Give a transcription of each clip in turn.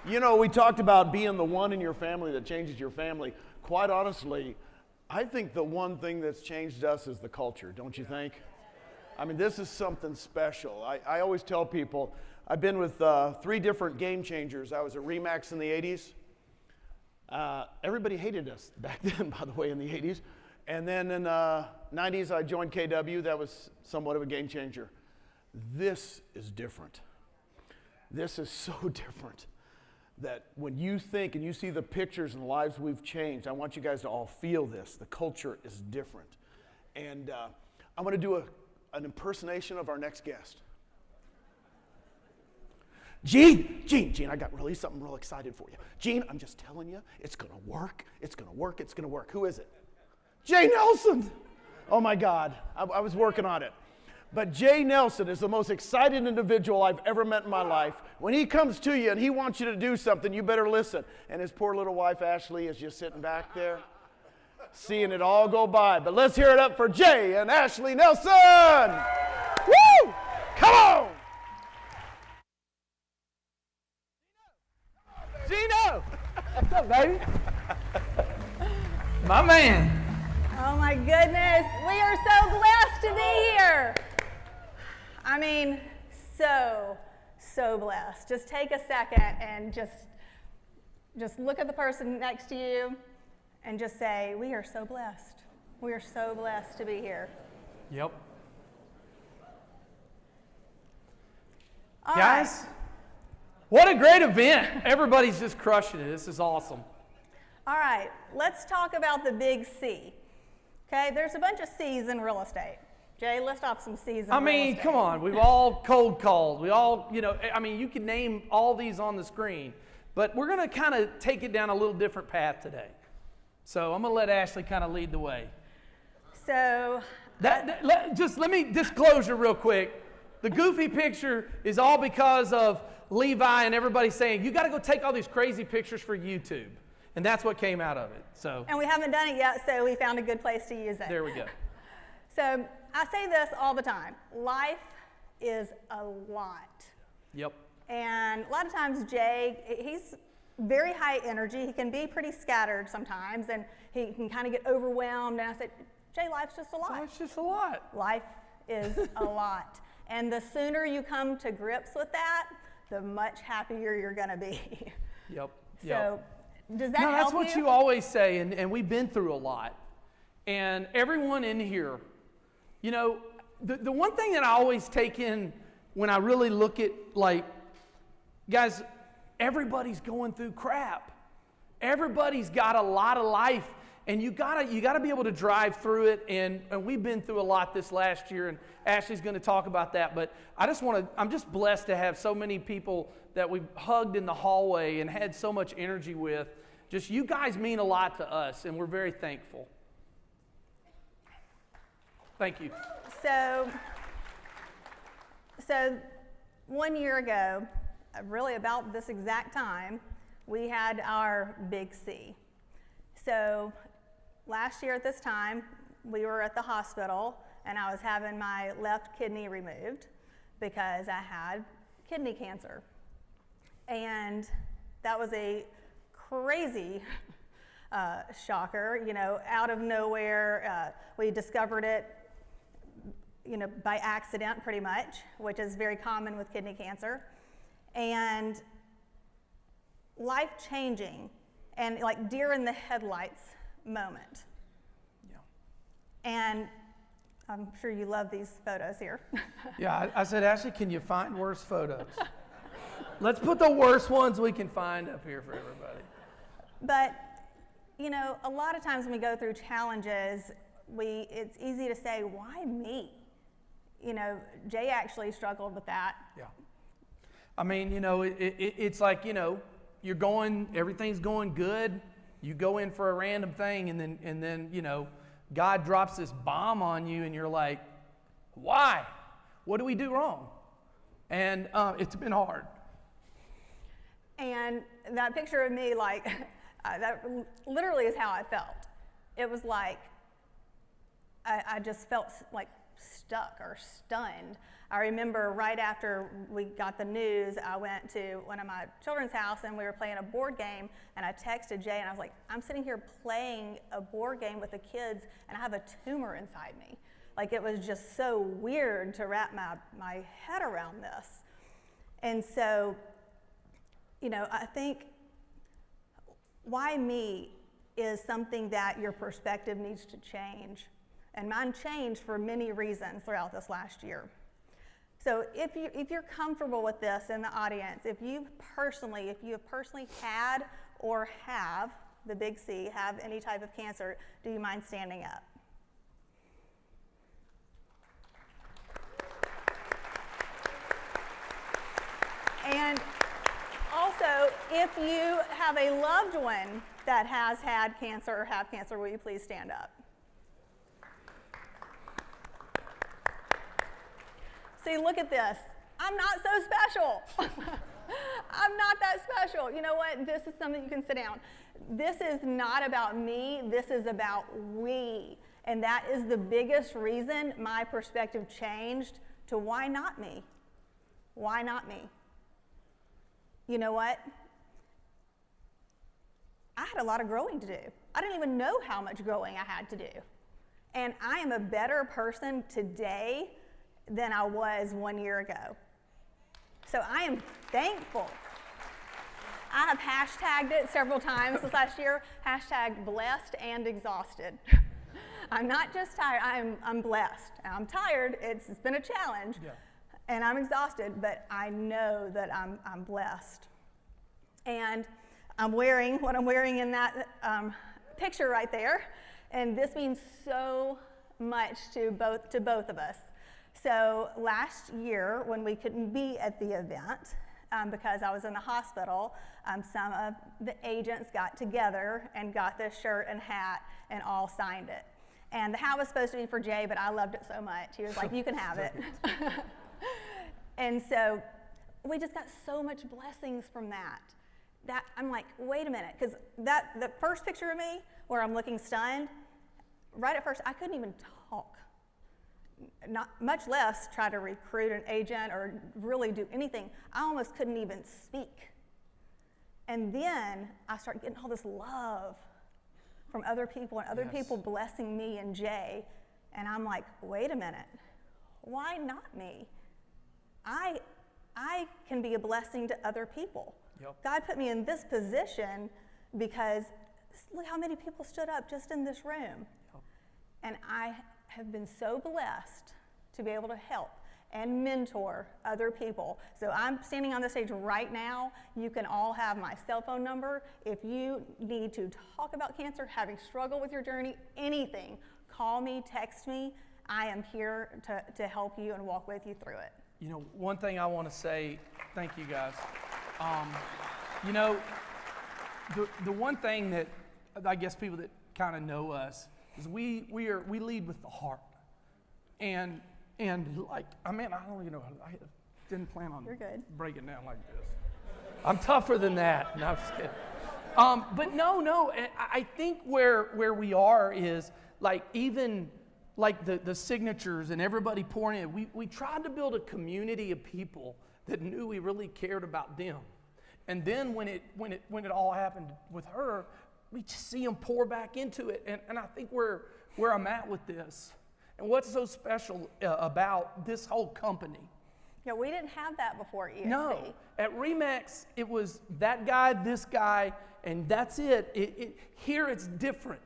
You know, we talked about being the one in your family that changes your family. Quite honestly, I think the one thing that's changed us is the culture, don't you think? I mean, this is something special. I always tell people, I've been with 3 different game changers. I was at Remax in the 80s. Everybody hated us back then, by the way, in the 80s. And then in the 90s, I joined KW. That was somewhat of a game changer. This is different. This is so different that when you think and you see the pictures and the lives we've changed, I want you guys to all feel this. The culture is different. And I'm going to do an impersonation of our next guest. Gene, I got something real excited for you. Gene, I'm just telling you, it's going to work. It's going to work. It's going to work. Who is it? Jay Nelson. Oh, my God. I was working on it. But Jay Nelson is the most excited individual I've ever met in my life. When he comes to you and he wants you to do something, you better listen. And his poor little wife, Ashley, is just sitting back there, seeing it all go by. But let's hear it up for Jay and Ashley Nelson. Woo! Come on! Gino! What's up, baby? My man. Oh my goodness, we are so blessed to be here. I mean, so blessed. Just take a second and just look at the person next to you and just say, we are so blessed. We are so blessed to be here. Yep. All Guys, right. what a great event. Everybody's just crushing it. This is awesome. All right, let's talk about the big C. Okay, there's a bunch of C's in real estate. Jay, list off some C's in real estate. Come on. We've all cold called. We all, you can name all these on the screen. But we're going to kind of take it down a little different path today. So I'm going to let Ashley kind of lead the way. So... let me disclosure real quick. The goofy picture is all because of Levi and everybody saying, you got to go take all these crazy pictures for YouTube. And that's what came out of it. And we haven't done it yet, so we found a good place to use it. There we go. So I say this all the time. Life is a lot. Yep. And a lot of times Jay, he's very high energy. He can be pretty scattered sometimes, and he can kind of get overwhelmed. And I said, Jay, life's just a lot. Life's just a lot. Life is a lot. And the sooner you come to grips with that, the much happier you're going to be. Yep. So does that help that's what you always say, and we've been through a lot. And everyone in here, the one thing that I always take in when I really look at, guys, everybody's going through crap. Everybody's got a lot of life, and you gotta be able to drive through it. And we've been through a lot this last year, and Ashley's going to talk about that. But I'm just blessed to have so many people that we've hugged in the hallway and had so much energy with. Just you guys mean a lot to us, and we're very thankful. Thank you. So 1 year ago, really about this exact time, we had our big C. So last year at this time, we were at the hospital, and I was having my left kidney removed because I had kidney cancer. And that was a crazy shocker, out of nowhere. We discovered it, by accident pretty much, which is very common with kidney cancer. And life-changing and like deer in the headlights moment. Yeah. And I'm sure you love these photos here. Yeah, I said, Ashley, can you find worse photos? Let's put the worst ones we can find up here for everybody. But, a lot of times when we go through challenges, it's easy to say, why me? Jay actually struggled with that. Yeah. I mean, it's like, everything's going good. You go in for a random thing, and then God drops this bomb on you, and you're like, why? What do we do wrong? And it's been hard. And that picture of me, that literally is how I felt. It was like, I just felt like stuck or stunned. I remember right after we got the news, I went to one of my children's house and we were playing a board game, and I texted Jay and I was like, I'm sitting here playing a board game with the kids and I have a tumor inside me. Like, it was just so weird to wrap my head around this. And so, you know, I think why me is something that your perspective needs to change. And mine changed for many reasons throughout this last year. So if you're comfortable with this in the audience, if you have personally had or have, the big C, have any type of cancer, do you mind standing up? And also, if you have a loved one that has had cancer or have cancer, will you please stand up? See, look at this. I'm not so special. I'm not that special. You know what? This is something you can sit down. This is not about me. This is about we. And that is the biggest reason my perspective changed to why not me? Why not me? You know what? I had a lot of growing to do. I didn't even know how much growing I had to do. And I am a better person today than I was 1 year ago. So I am thankful. I have hashtagged it several times this last year, hashtag blessed and exhausted. I'm not just tired, I'm blessed. I'm tired, it's been a challenge, and I'm exhausted, but I know that I'm blessed. And I'm wearing what I'm wearing in that picture right there, and this means so much to both of us. So last year, when we couldn't be at the event because I was in the hospital, some of the agents got together and got this shirt and hat and all signed it. And the hat was supposed to be for Jay, but I loved it so much. He was like, you can have it. And so we just got so much blessings from that. That I'm like, wait a minute, because the first picture of me where I'm looking stunned, right at first, I couldn't even talk. Not much less try to recruit an agent or really do anything. I almost couldn't even speak. And then I started getting all this love from other people and other people blessing me and Jay. And I'm like, wait a minute, why not me? I can be a blessing to other people. Yep. God put me in this position because look how many people stood up just in this room. Yep. And I have been so blessed to be able to help and mentor other people. So I'm standing on the stage right now. You can all have my cell phone number. If you need to talk about cancer, having struggled with your journey, anything, call me, text me. I am here to help you and walk with you through it. You know, one thing I want to say, thank you guys. You know, the one thing that I guess people that kind of know us is we lead with the heart, and like, I mean, I don't even know, I didn't plan on breaking down like this. I'm tougher than that. No, I'm just kidding. But no, I think where we are is like, even like the signatures and everybody pouring in, we tried to build a community of people that knew we really cared about them. And then when it all happened with her, we just see them pour back into it. And I think where I'm at with this, and what's so special about this whole company. Yeah, we didn't have that before ESP. No, at Remax, it was that guy, this guy, and that's it. Here it's different.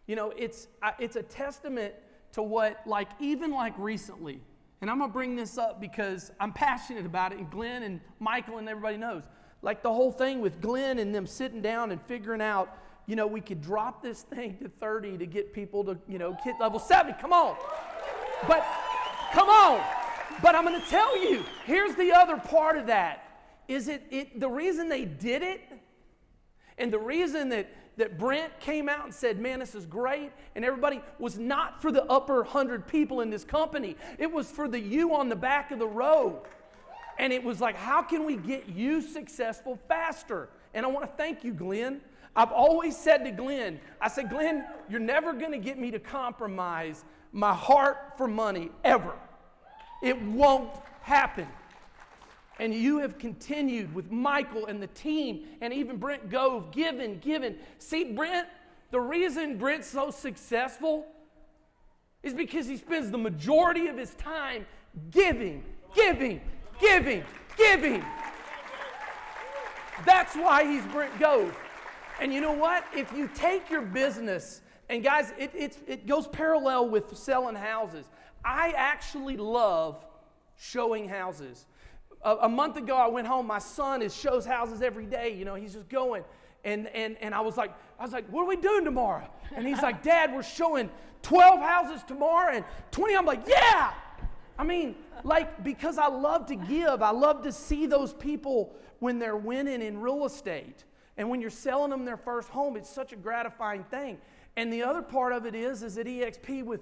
You know, it's a testament to what, like, even like recently, and I'm gonna bring this up because I'm passionate about it, and Glenn and Michael and everybody knows. Like the whole thing with Glenn and them sitting down and figuring out, you know, we could drop this thing to 30 to get people to, you know, hit level 70. Come on. But I'm gonna tell you, here's the other part of that. Is the reason they did it, and the reason that Brent came out and said, man, this is great, and everybody, was not for the upper 100 people in this company. It was for the you on the back of the row. And it was like, how can we get you successful faster? And I want to thank you, Glenn. I've always said to Glenn, I said, Glenn, you're never going to get me to compromise my heart for money ever. It won't happen. And you have continued with Michael and the team and even Brent Gove, giving. See, Brent, the reason Brent's so successful is because he spends the majority of his time giving. That's why he's Brent Gove. And you know what? If you take your business, and guys, it goes parallel with selling houses. I actually love showing houses. A month ago, I went home. My son shows houses every day. You know, he's just going. And I was like, what are we doing tomorrow? And he's like, Dad, we're showing 12 houses tomorrow and 20. I'm like, yeah. I mean, like, because I love to give. I love to see those people when they're winning in real estate. And when you're selling them their first home, it's such a gratifying thing. And the other part of it is at EXP with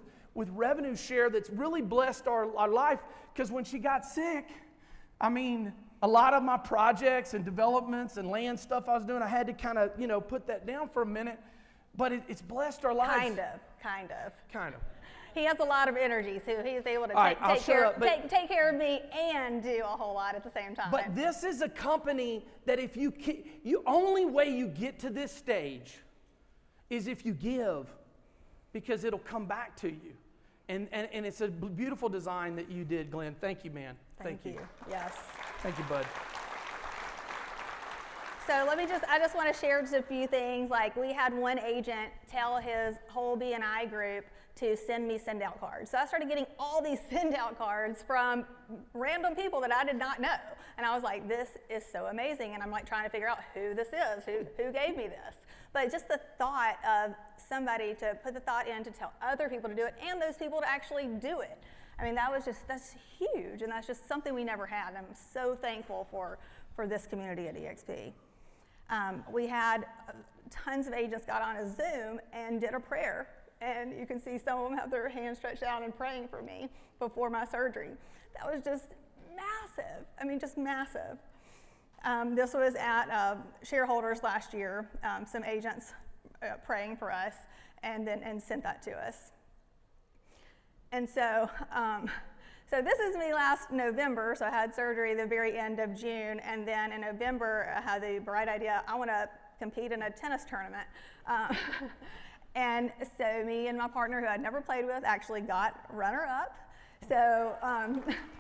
revenue share that's really blessed our life, because when she got sick, I mean, a lot of my projects and developments and land stuff I was doing, I had to kind of, put that down for a minute. But it's blessed our lives. Kind of. He has a lot of energy, so he's able to take care of me and do a whole lot at the same time. But this is a company that if you only way you get to this stage is if you give, because it'll come back to you. And it's a beautiful design that you did, Glenn. Thank you, man. Thank you. Yes. Thank you, bud. So I just want to share just a few things. Like, we had one agent tell his whole BNI group to send me send-out cards. So I started getting all these send-out cards from random people that I did not know. And I was like, this is so amazing. And I'm like trying to figure out who this is, who gave me this. But just the thought of somebody to put the thought in to tell other people to do it and those people to actually do it. I mean, that's huge, and that's just something we never had. I'm so thankful for this community at EXP. We had tons of agents got on a Zoom and did a prayer, and you can see some of them have their hands stretched out and praying for me before my surgery. That was just massive. I mean, just massive. This was at shareholders last year, some agents praying for us, and sent that to us. And so this is me last November. So I had surgery the very end of June, and then in November I had the bright idea, I want to compete in a tennis tournament. And so me and my partner, who I'd never played with, actually got runner-up. So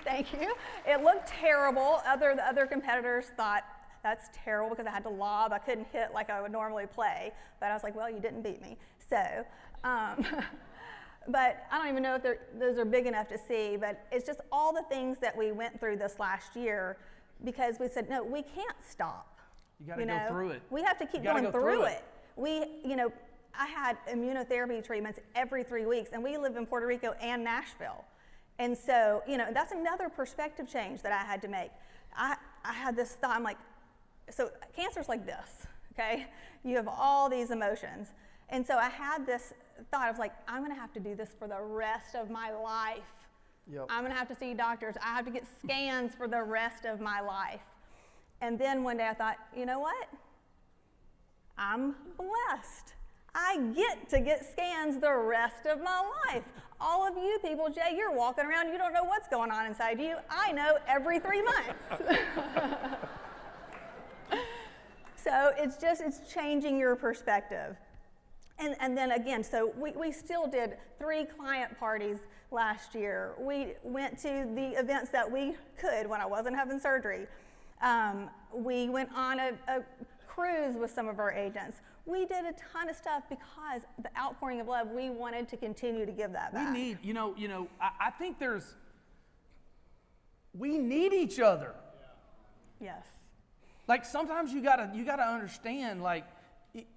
thank you. It looked terrible. The other competitors thought, that's terrible, because I had to lob. I couldn't hit like I would normally play. But I was like, well, you didn't beat me. So, but I don't even know if those are big enough to see. But it's just all the things that we went through this last year, because we said, no, we can't stop. You got to go through it. We have to keep going through it. I had immunotherapy treatments every 3 weeks, and we live in Puerto Rico and Nashville. And so, that's another perspective change that I had to make. I had this thought, I'm like, so cancer's like this, okay? You have all these emotions. And so I had this thought, I was like, I'm gonna have to do this for the rest of my life. Yep. I'm gonna have to see doctors. I have to get scans for the rest of my life. And then one day I thought, you know what? I'm blessed. I get to get scans the rest of my life. All of you people, Jay, you're walking around, you don't know what's going on inside you. I know every 3 months. So it's changing your perspective. And then again, so we still did 3 client parties last year. We went to the events that we could when I wasn't having surgery. We went on a cruise with some of our agents. We did a ton of stuff because the outpouring of love, we wanted to continue to give that back. We need, I think we need each other. Yes. Like, sometimes you gotta understand, like, Mitch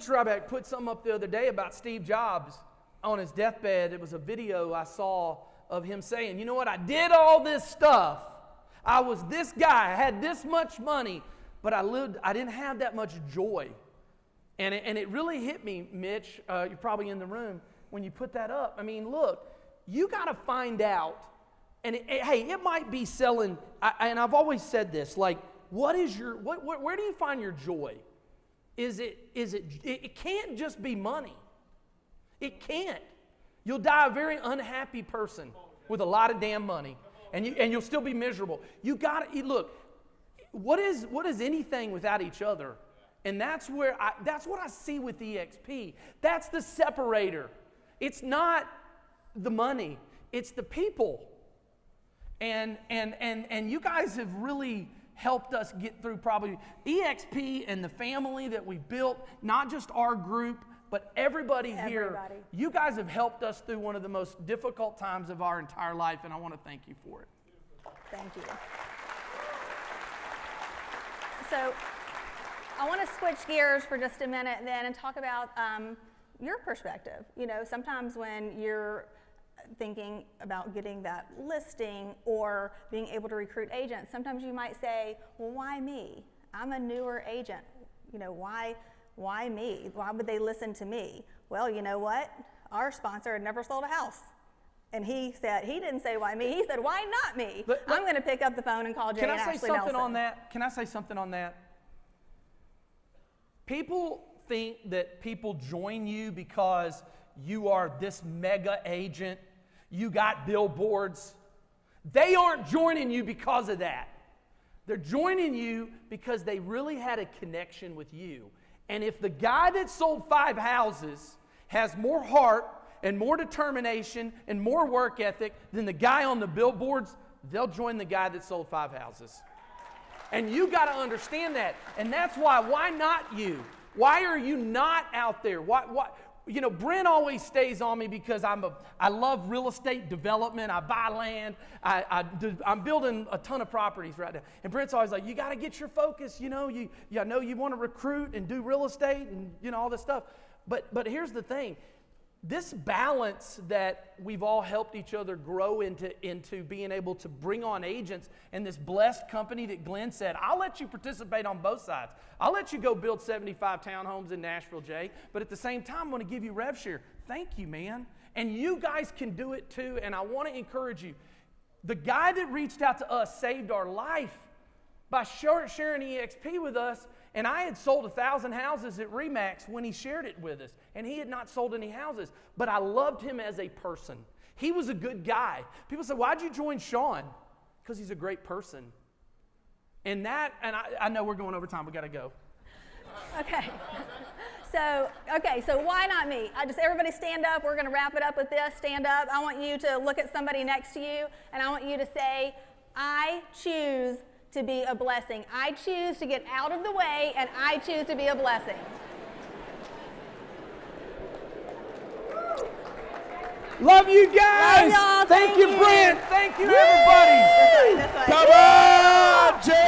Ryback put something up the other day about Steve Jobs on his deathbed. It was a video I saw of him saying, you know what, I did all this stuff. I was this guy, I had this much money, but I didn't have that much joy. And it really hit me, Mitch, you're probably in the room, when you put that up. I mean, look, you gotta find out, and it might be selling, and I've always said this, like, where do you find your joy? It can't just be money. It can't. You'll die a very unhappy person with a lot of damn money, and you'll still be miserable. You got to look. What is anything without each other? And that's what I see with EXP. That's the separator. It's not the money. It's the people. And you guys have really helped us get through probably EXP and the family that we've built, not just our group, but everybody here. You guys have helped us through one of the most difficult times of our entire life, and I want to thank you for it. Thank you. So I want to switch gears for just a minute then and talk about your perspective. You know, sometimes when you're thinking about getting that listing or being able to recruit agents, sometimes you might say, well, why me? I'm a newer agent. You know, why me? Why would they listen to me? Well, you know what? Our sponsor had never sold a house. And he didn't say why me, he said, why not me? I'm going to pick up the phone and call Jay and Ashley Nelson. Can I say something on that? People think that people join you because you are this mega agent, you got billboards. They aren't joining you because of that. They're joining you because they really had a connection with you. And if the guy that sold 5 houses has more heart and more determination and more work ethic than the guy on the billboards, they'll join the guy that sold 5 houses. And you got to understand that. And that's why not you? Why are you not out there? Why? You know, Brent always stays on me because I love real estate development. I buy land. I'm building a ton of properties right now. And Brent's always like, you got to get your focus. You know, I know you want to recruit and do real estate and, you know, all this stuff. But here's the thing. This balance that we've all helped each other grow into being able to bring on agents and this blessed company that Glenn said, I'll let you participate on both sides. I'll let you go build 75 townhomes in Nashville, Jay, but at the same time, I'm going to give you rev share. Thank you, man. And you guys can do it too, and I want to encourage you. The guy that reached out to us saved our life by sharing EXP with us. And I had sold 1,000 houses at RE/MAX when he shared it with us. And he had not sold any houses. But I loved him as a person. He was a good guy. People say, why'd you join Sean? Because he's a great person. And I know we're going over time. We got to go. Okay. So why not me? Everybody stand up. We're going to wrap it up with this. Stand up. I want you to look at somebody next to you. And I want you to say, I choose to be a blessing. I choose to get out of the way, and I choose to be a blessing. Love you guys. Love y'all. Thank you, Brent. Thank you, everybody. This way. Come on, Jay.